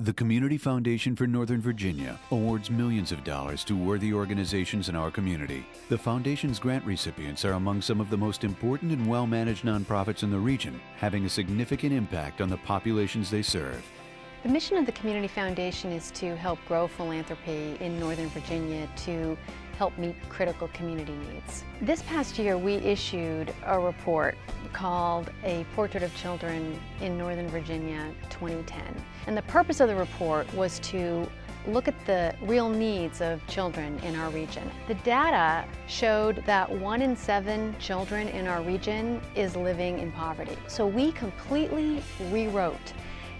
The Community Foundation for Northern Virginia awards millions of dollars to worthy organizations in our community. The foundation's grant recipients are among some of the most important and well-managed nonprofits in the region, having a significant impact on the populations they serve. The mission of the Community Foundation is to help grow philanthropy in Northern Virginia to help meet critical community needs. This past year we issued a report called A Portrait of Children in Northern Virginia 2010. And the purpose of the report was to look at the real needs of children in our region. The data showed that 1 in 7 children in our region is living in poverty. So we completely rewrote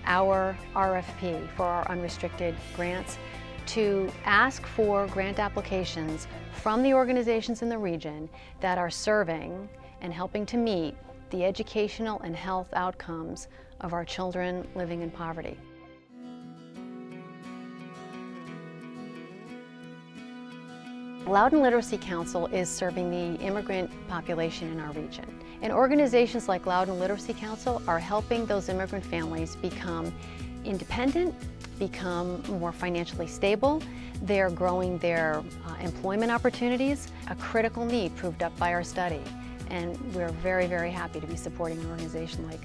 our RFP for our unrestricted grants to ask for grant applications from the organizations in the region that are serving and helping to meet the educational and health outcomes of our children living in poverty. Loudoun Literacy Council is serving the immigrant population in our region. And organizations like Loudoun Literacy Council are helping those immigrant families become independent, become more financially stable. They're growing their employment opportunities, a critical need proved up by our study. And we're very, very happy to be supporting an organization like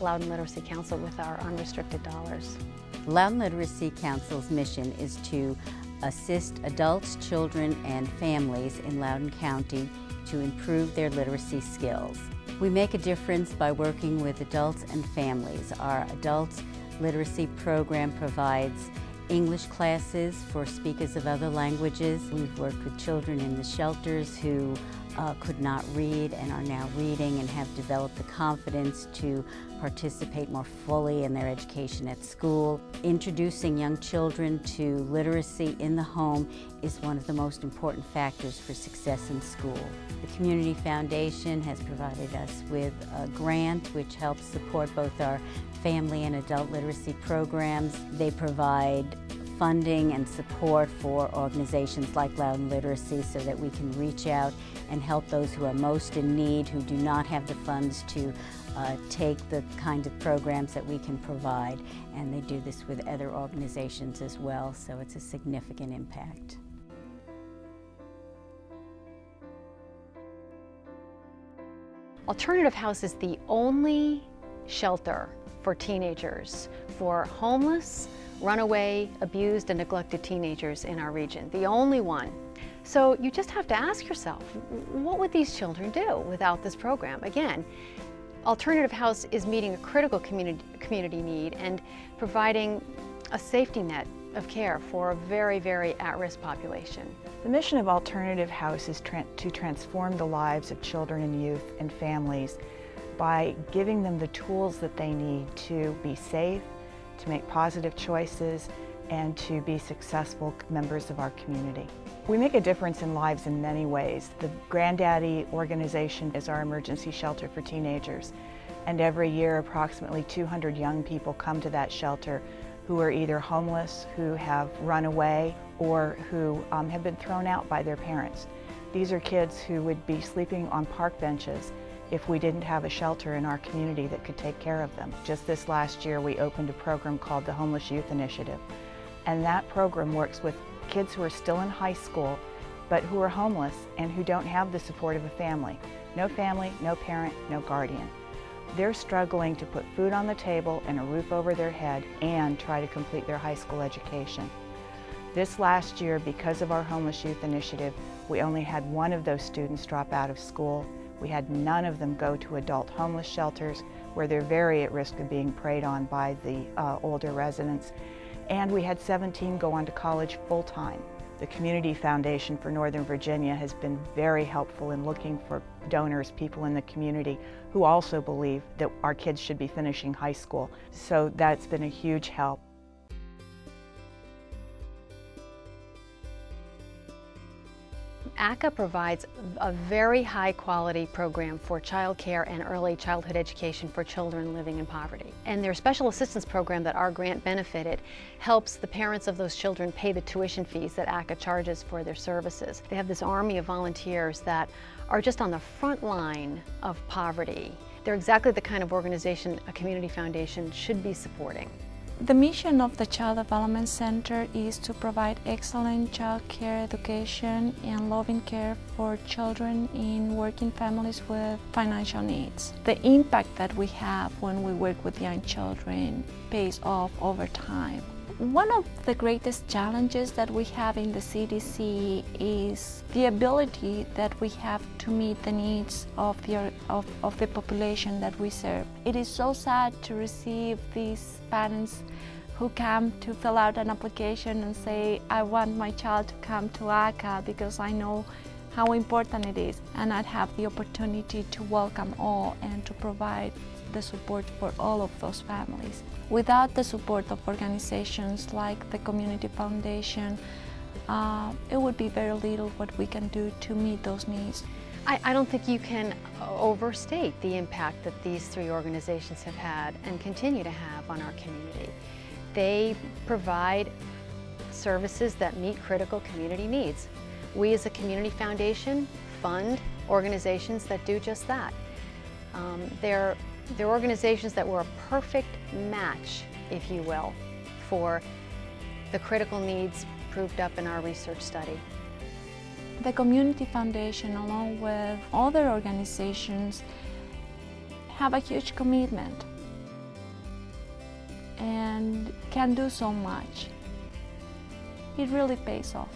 Loudoun Literacy Council with our unrestricted dollars. Loudoun Literacy Council's mission is to assist adults, children, and families in Loudoun County to improve their literacy skills. We make a difference by working with adults and families. Our adults literacy program provides English classes for speakers of other languages. We've worked with children in the shelters who could not read and are now reading and have developed the confidence to participate more fully in their education at school. Introducing young children to literacy in the home is one of the most important factors for success in school. The Community Foundation has provided us with a grant which helps support both our family and adult literacy programs. They provide funding and support for organizations like Loudoun Literacy so that we can reach out and help those who are most in need, who do not have the funds to take the kind of programs that we can provide. And they do this with other organizations as well, so it's a significant impact. Alternative House is the only shelter for teenagers, for homeless, runaway, abused, and neglected teenagers in our region, the only one. So you just have to ask yourself, what would these children do without this program? Again, Alternative House is meeting a critical community need and providing a safety net of care for a very, very at-risk population. The mission of Alternative House is to transform the lives of children and youth and families by giving them the tools that they need to be safe, to make positive choices, and to be successful members of our community. We make a difference in lives in many ways. The Granddaddy organization is our emergency shelter for teenagers, and every year approximately 200 young people come to that shelter who are either homeless, who have run away, or who have been thrown out by their parents. These are kids who would be sleeping on park benches if we didn't have a shelter in our community that could take care of them. Just this last year we opened a program called the Homeless Youth Initiative, and that program works with kids who are still in high school but who are homeless and who don't have the support of a family. No family, no parent, no guardian. They're struggling to put food on the table and a roof over their head and try to complete their high school education. This last year, because of our Homeless Youth Initiative, we only had one of those students drop out of school. We had none of them go to adult homeless shelters where they're very at risk of being preyed on by the older residents. And we had 17 go on to college full-time. The Community Foundation for Northern Virginia has been very helpful in looking for donors, people in the community who also believe that our kids should be finishing high school. So that's been a huge help. ACCA provides a very high quality program for child care and early childhood education for children living in poverty. And their special assistance program that our grant benefited helps the parents of those children pay the tuition fees that ACCA charges for their services. They have this army of volunteers that are just on the front line of poverty. They're exactly the kind of organization a community foundation should be supporting. The mission of the Child Development Center is to provide excellent child care education and loving care for children in working families with financial needs. The impact that we have when we work with young children pays off over time. One of the greatest challenges that we have in the CDC is the ability that we have to meet the needs of the population that we serve. It is so sad to receive these parents who come to fill out an application and say, I want my child to come to ACA because I know how important it is, and I'd have the opportunity to welcome all and to provide the support for all of those families. Without the support of organizations like the Community Foundation, it would be very little what we can do to meet those needs. I don't think you can overstate the impact that these three organizations have had and continue to have on our community. They provide services that meet critical community needs. We as a community foundation fund organizations that do just that. They're organizations that were a perfect match, if you will, for the critical needs proved up in our research study. The Community Foundation, along with other organizations, have a huge commitment and can do so much. It really pays off.